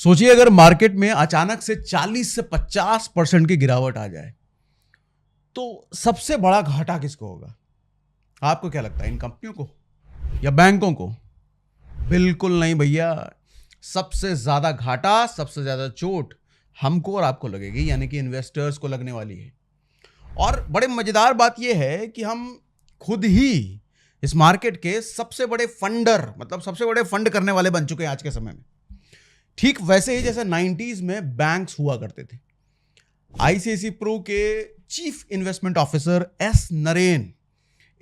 सोचिए अगर मार्केट में अचानक से 40 से 50% की गिरावट आ जाए तो सबसे बड़ा घाटा किसको होगा? आपको क्या लगता है, इन कंपनियों को या बैंकों को? बिल्कुल नहीं भैया। सबसे ज्यादा घाटा, सबसे ज्यादा चोट हमको और आपको लगेगी, यानी कि इन्वेस्टर्स को लगने वाली है। और बड़े मजेदार बात यह है कि हम खुद ही इस मार्केट के सबसे बड़े फंडर, मतलब सबसे बड़े फंड करने वाले बन चुके हैं आज के समय में। ठीक वैसे ही जैसे 90s में बैंक्स हुआ करते थे। आईसीआईसी प्रो के chief investment officer S Naren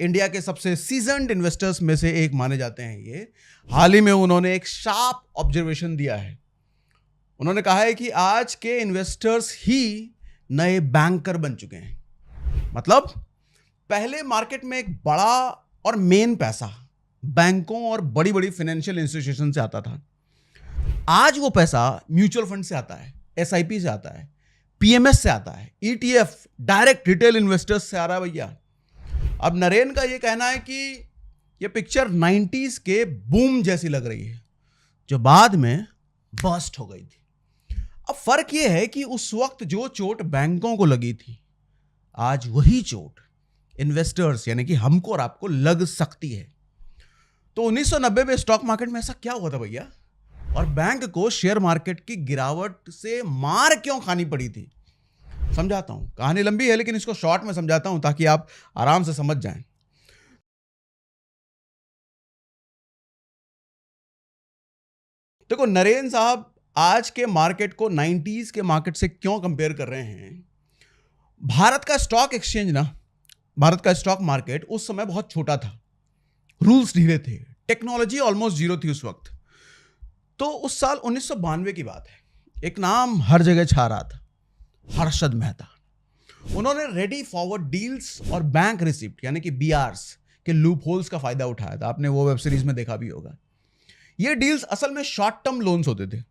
India के सबसे सीजन्ड इन्वेस्टर्स में से एक माने जाते हैं। ये हाल ही में उन्होंने एक शार्प ऑब्जर्वेशन दिया है। उन्होंने कहा है कि आज के इन्वेस्टर्स ही नए बैंकर बन चुके हैं। मतलब पहले मार्केट में एक बड़ा और मेन पैसा बैंकों और बड़ी बड़ी फाइनेंशियल इंस्टीट्यूशन से आता था। आज वो पैसा म्यूचुअल फंड से आता है, एसआईपी से आता है, पीएमएस से आता है, ईटीएफ, डायरेक्ट रिटेल इन्वेस्टर्स से आ रहा है भैया। अब नरेन का ये कहना है कि ये पिक्चर 90s के बूम जैसी लग रही है जो बाद में बस्ट हो गई थी। अब फर्क ये है कि उस वक्त जो चोट बैंकों को लगी थी, आज वही चोट इन्वेस्टर्स यानी कि हमको और आपको लग सकती है। तो 1990 में स्टॉक मार्केट में ऐसा क्या हुआ था भैया, और बैंक को शेयर मार्केट की गिरावट से मार क्यों खानी पड़ी थी? समझाता हूं, कहानी लंबी है लेकिन इसको शॉर्ट में समझाता हूं ताकि आप आराम से समझ जाएं। देखो नरेन साहब आज के मार्केट को 90s के मार्केट से क्यों कंपेयर कर रहे हैं? भारत का स्टॉक एक्सचेंज ना, भारत का स्टॉक मार्केट उस समय बहुत छोटा था, रूल्स ढीले थे, टेक्नोलॉजी ऑलमोस्ट जीरो थी उस वक्त। तो उस साल 1992 की बात है। एक नाम हर जगह छा रहा था, हर्षद मेहता। उन्होंने रेडी फॉरवर्ड डील्स और बैंक रिसिप्ट यानी कि बीआरस के लूप होल्स का फायदा उठाया था। आपने वो वेब सीरीज में देखा भी होगा। ये डील्स असल में शॉर्ट टर्म लोन्स होते थे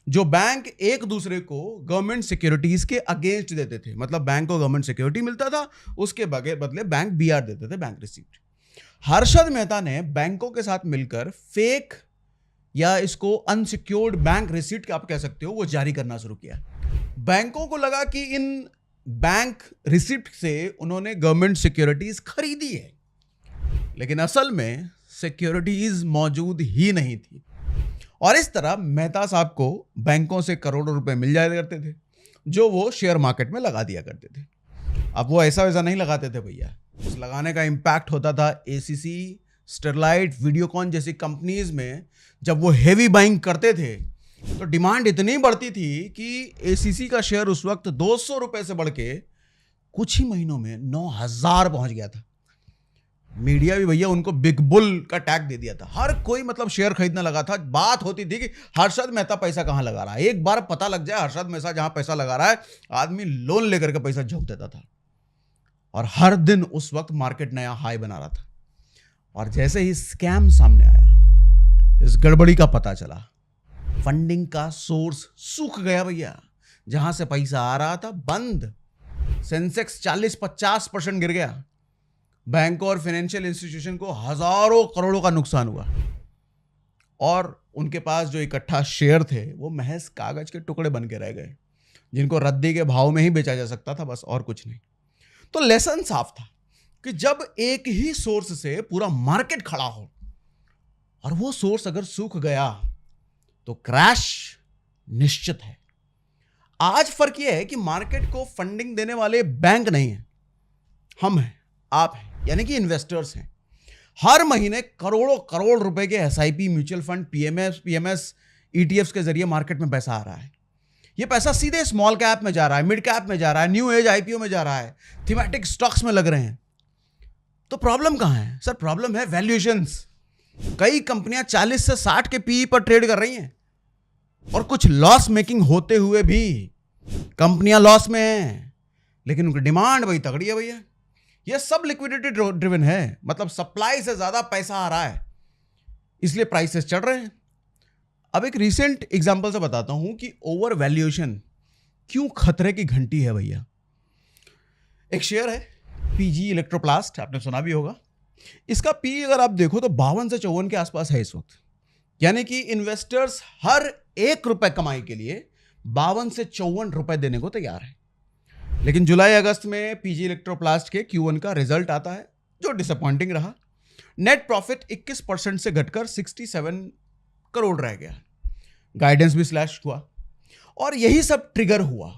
जो बैंक एक दूसरे को गवर्नमेंट सिक्योरिटीज के अगेंस्ट देते थे। मतलब बैंक को गवर्नमेंट सिक्योरिटी मिलता था, उसके बदले बैंक बीआर देते थे, बैंक रिसिप्ट। हर्षद मेहता ने बैंकों के साथ मिलकर फेक या इसको अनसिक्योर्ड बैंक रिसिप्ट आप कह सकते हो, वो जारी करना शुरू किया। बैंकों को लगा कि इन बैंक रिसिप्ट से उन्होंने गवर्नमेंट सिक्योरिटीज खरीदी है, लेकिन असल में सिक्योरिटीज मौजूद ही नहीं थी। और इस तरह मेहता साहब को बैंकों से करोड़ों रुपए मिल जाया करते थे जो वो शेयर मार्केट में लगा दिया करते थे। अब वो ऐसा वैसा नहीं लगाते थे भैया, उस लगाने का इंपैक्ट होता था एसीसी, स्टरलाइट, वीडियोकॉन जैसी कंपनीज में। जब वो हेवी बाइंग करते थे तो डिमांड इतनी बढ़ती थी कि एसीसी का शेयर उस वक्त 200 रुपए से बढ़ के कुछ ही महीनों में 9000 पहुंच गया था। मीडिया भी भैया उनको बिग बुल का टैग दे दिया था। हर कोई मतलब शेयर खरीदने लगा था। बात होती थी कि हर्षद मेहता पैसा कहां लगा रहा है। एक बार पता लग जाए हर्षद मेहता जहां पैसा लगा रहा है, आदमी लोन लेकर के पैसा झोंक देता था। और हर दिन उस वक्त मार्केट नया हाई बना रहा था। और जैसे ही स्कैम सामने आया, इस गड़बड़ी का पता चला, फंडिंग का सोर्स सूख गया भैया। जहां से पैसा आ रहा था बंद। सेंसेक्स 40-50% गिर गया। बैंकों और फाइनेंशियल इंस्टीट्यूशन को हजारों करोड़ों का नुकसान हुआ। और उनके पास जो इकट्ठा शेयर थे वो महज कागज के टुकड़े बन के रह गए, जिनको रद्दी के भाव में ही बेचा जा सकता था, बस और कुछ नहीं। तो लेसन साफ था कि जब एक ही सोर्स से पूरा मार्केट खड़ा हो और वो सोर्स अगर सूख गया तो क्रैश निश्चित है। आज फर्क यह है कि मार्केट को फंडिंग देने वाले बैंक नहीं है, हम हैं, आप हैं, यानी कि इन्वेस्टर्स हैं। हर महीने करोड़ों करोड़ रुपए के SIP, mutual fund, PMS, ETFs के जरिए मार्केट में पैसा आ रहा है। ये पैसा सीधे स्मॉल कैप में जा रहा है, मिड कैप में जा रहा है, न्यू एज आईपीओ में जा रहा है, थीमेटिक स्टॉक्स में लग रहे हैं। तो प्रॉब्लम कहां है सर? प्रॉब्लम है वैल्यूएशंस। कई कंपनियां 40 से 60 के पीई पर ट्रेड कर रही हैं और कुछ लॉस मेकिंग होते हुए भी कंपनियां लॉस में हैं, लेकिन उनकी डिमांड वही तगड़ी है भैया। ये सब लिक्विडिटी ड्रिवन है, मतलब सप्लाई से ज्यादा पैसा आ रहा है, इसलिए प्राइसेस चढ़ रहे हैं। अब एक रीसेंट एग्जांपल से बताता हूं कि ओवर वैल्यूएशन क्यों खतरे की घंटी है भैया। एक शेयर है पीजी इलेक्ट्रोप्लास्ट, आपने सुना भी होगा। इसका पी अगर आप देखो तो 52 से 54 के आसपास है इस वक्त। यानी कि इन्वेस्टर्स हर 1 रुपए कमाई के लिए 52 से 54 रुपए देने को तैयार है। लेकिन जुलाई अगस्त में पीजी इलेक्ट्रोप्लास्ट के Q1 का रिजल्ट आता है जो डिसअपॉइंटिंग रहा। नेट प्रॉफिट 21% से घटकर 67 करोड़ रह गया। गाइडेंस भी स्लैश हुआ और यही सब ट्रिगर हुआ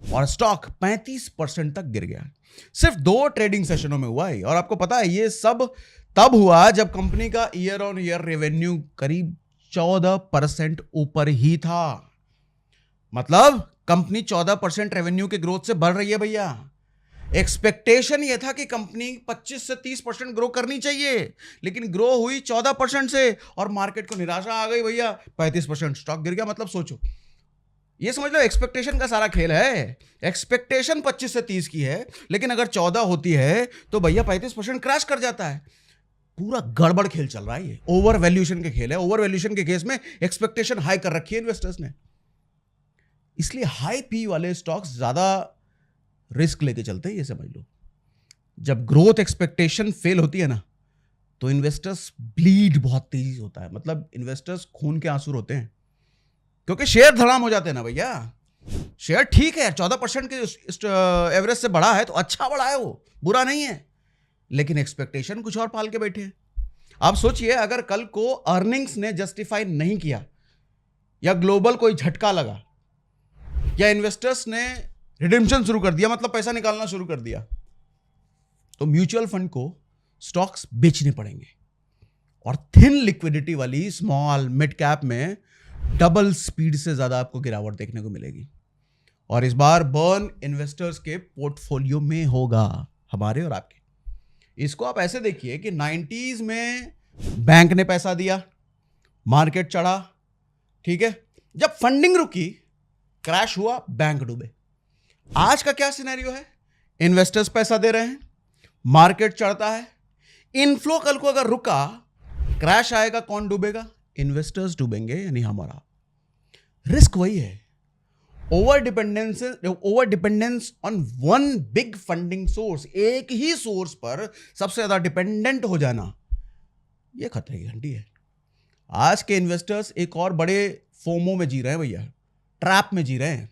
और स्टॉक 35% तक गिर गया। सिर्फ 2 ट्रेडिंग सेशनों में हुआ है। और आपको पता है ये सब तब हुआ जब कंपनी का ईयर ऑन ईयर रेवेन्यू करीब 14% ऊपर ही था। मतलब कंपनी 14% रेवेन्यू के ग्रोथ से बढ़ रही है भैया। एक्सपेक्टेशन यह था कि कंपनी 25 से 30% ग्रो करनी चाहिए, लेकिन ग्रो हुई 14% से और मार्केट को निराशा आ गई भैया, 35% स्टॉक गिर गया। मतलब सोचो, ये समझ लो एक्सपेक्टेशन का सारा खेल है। एक्सपेक्टेशन 25 से 30 की है, लेकिन अगर 14 होती है तो भैया 35% क्रैश कर जाता है। पूरा गड़बड़ खेल चल रहा है। ये ओवर वैल्यूएशन के खेल है। ओवर वैल्यूएशन के केस में एक्सपेक्टेशन हाई कर रखी है इन्वेस्टर्स ने, इसलिए हाई पी वाले स्टॉक्स ज्यादा रिस्क लेके चलते हैं। ये समझ लो, जब ग्रोथ एक्सपेक्टेशन फेल होती है ना तो इन्वेस्टर्स ब्लीड बहुत तेजी होता है। मतलब इन्वेस्टर्स खून के आंसू होते हैं, क्योंकि शेयर धड़ाम हो जाते हैं ना भैया। शेयर ठीक है 14% के एवरेज से बढ़ा है तो अच्छा बढ़ा है, वो बुरा नहीं है, लेकिन एक्सपेक्टेशन कुछ और पाल के बैठे हैं। आप सोचिए, अगर कल को अर्निंग्स ने जस्टिफाई नहीं किया या ग्लोबल कोई झटका लगा या इन्वेस्टर्स ने रिडेम्पशन शुरू कर दिया, मतलब पैसा निकालना शुरू कर दिया, तो म्यूचुअल फंड को स्टॉक्स बेचने पड़ेंगे और थिन लिक्विडिटी वाली स्मॉल मिड कैप में डबल स्पीड से ज्यादा आपको गिरावट देखने को मिलेगी। और इस बार बर्न इन्वेस्टर्स के पोर्टफोलियो में होगा, हमारे और आपके। इसको आप ऐसे देखिए कि 90s में बैंक ने पैसा दिया, मार्केट चढ़ा, ठीक है, जब फंडिंग रुकी क्रैश हुआ, बैंक डूबे। आज का क्या सिनेरियो है? इन्वेस्टर्स पैसा दे रहे हैं, मार्केट चढ़ता है, इनफ्लो कल को अगर रुका, क्रैश आएगा, कौन डूबेगा? इन्वेस्टर्स डूबेंगे, यानी हमारा रिस्क वही है। Over dependence on one big funding source, एक ही सोर्स पर सबसे ज्यादा डिपेंडेंट हो जाना, यह खतरे की घंटी है। आज के इन्वेस्टर्स एक और बड़े फोमो में जी रहे हैं भैया, ट्रैप में जी रहे हैं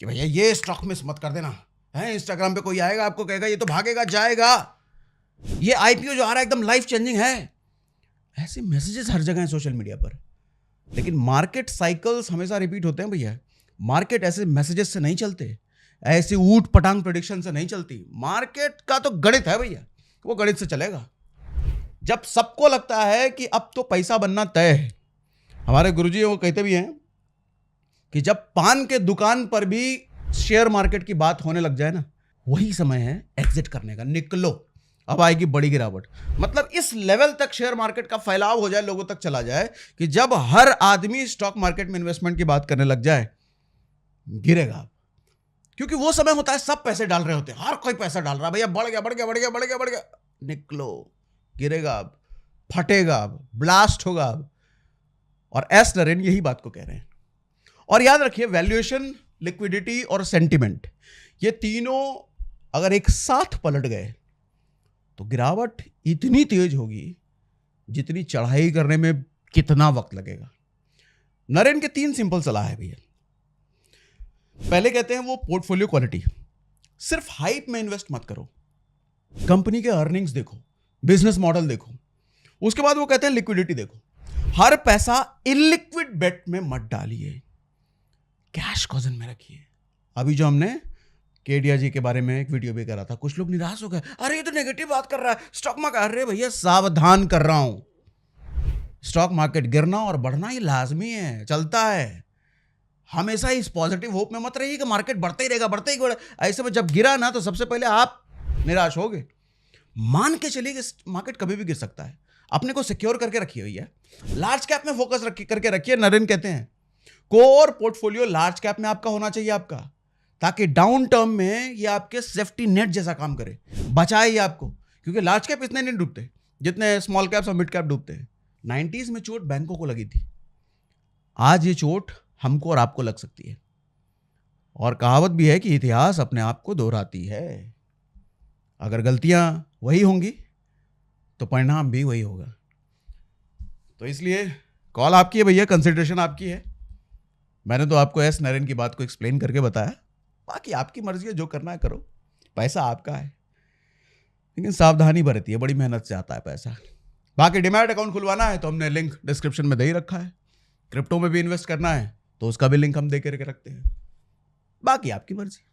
कि भैया ये स्टॉक मिस मत कर देना है। इंस्टाग्राम पे कोई आएगा आपको कहेगा ये तो भागेगा जाएगा, ये आईपीओ जो आ रहा है एकदम लाइफ चेंजिंग है। ऐसे मैसेजेस हर जगह हैं सोशल मीडिया पर, लेकिन मार्केट साइकिल्स हमेशा रिपीट होते हैं भैया। मार्केट ऐसे मैसेजेस से नहीं चलते, ऐसे ऊट पटांग प्रेडिक्शन से नहीं चलती। मार्केट का तो गणित है भैया, वो गणित से चलेगा। जब सबको लगता है कि अब तो पैसा बनना तय है, हमारे गुरुजी वो कहते भी हैं कि जब पान के दुकान पर भी शेयर मार्केट की बात होने लग जाए ना, वही समय है एग्जिट करने का। निकलो, अब आएगी बड़ी गिरावट। मतलब इस लेवल तक शेयर मार्केट का फैलाव हो जाए, लोगों तक चला जाए कि जब हर आदमी स्टॉक मार्केट में इन्वेस्टमेंट की बात करने लग जाए, गिरेगा। क्योंकि वो समय होता है सब पैसे डाल रहे होते हैं, हर कोई पैसा डाल रहा है, भैया बढ़ गया बढ़ गया बढ़ गया बढ़ गया बढ़ गया, निकलो, गिरेगा, अब फटेगा, अब ब्लास्ट होगा। अब और एस नरेन यही बात को कह रहे हैं। और याद रखिए, वैल्यूएशन, लिक्विडिटी और सेंटिमेंट, ये तीनों अगर एक साथ पलट गए तो गिरावट इतनी तेज होगी जितनी चढ़ाई करने में कितना वक्त लगेगा। नरेन के 3 सिंपल सलाह है भैया। पहले कहते हैं वो पोर्टफोलियो क्वालिटी, सिर्फ हाइप में इन्वेस्ट मत करो, कंपनी के अर्निंग्स देखो, बिजनेस मॉडल देखो। उसके बाद वो कहते हैं लिक्विडिटी देखो, हर पैसा इलिक्विड बेट में मत डालिए, कैश कॉजन में रखिए। अभी जो हमने केडिया जी के बारे में एक वीडियो भी करा था, कुछ लोग निराश हो गए, अरे ये तो नेगेटिव बात कर रहा है स्टॉक मार्केट। अरे भैया सावधान कर रहा हूं, स्टॉक मार्केट गिरना और बढ़ना ही लाजमी है, चलता है। हमेशा इस पॉजिटिव होप में मत रहिए कि मार्केट बढ़ता ही रहेगा, बढ़ता ही बढ़ेगा। ऐसे में जब गिरा ना तो सबसे पहले आप निराश होगे। मान के चलिए कि मार्केट कभी भी गिर सकता है, अपने को सिक्योर करके रखिए भैया, लार्ज कैप में फोकस करके रखिए। नरेन कहते हैं कोर पोर्टफोलियो लार्ज कैप में आपका होना चाहिए आपका, ताकि डाउन टर्म में ये आपके सेफ्टी नेट जैसा काम करे, बचाए आपको। क्योंकि लार्ज कैप इतने नहीं डूबते जितने स्मॉल कैप्स और मिड कैप डूबते हैं। 90s में चोट बैंकों को लगी थी, आज ये चोट हमको और आपको लग सकती है। और कहावत भी है कि इतिहास अपने आप को दोहराती है। अगर गलतियां वही होंगी तो परिणाम भी वही होगा। तो इसलिए कॉल आपकी है भैया, कंसिडरेशन आपकी है। मैंने तो आपको एस नरेन की बात को एक्सप्लेन करके बताया, बाकी आपकी मर्जी है, जो करना है करो, पैसा आपका है, लेकिन सावधानी बरतिए, बड़ी मेहनत से आता है पैसा। बाकी डिमैट अकाउंट खुलवाना है तो हमने लिंक डिस्क्रिप्शन में दे ही रखा है, क्रिप्टो में भी इन्वेस्ट करना है तो उसका भी लिंक हम दे करके रखते हैं, बाकी आपकी मर्जी।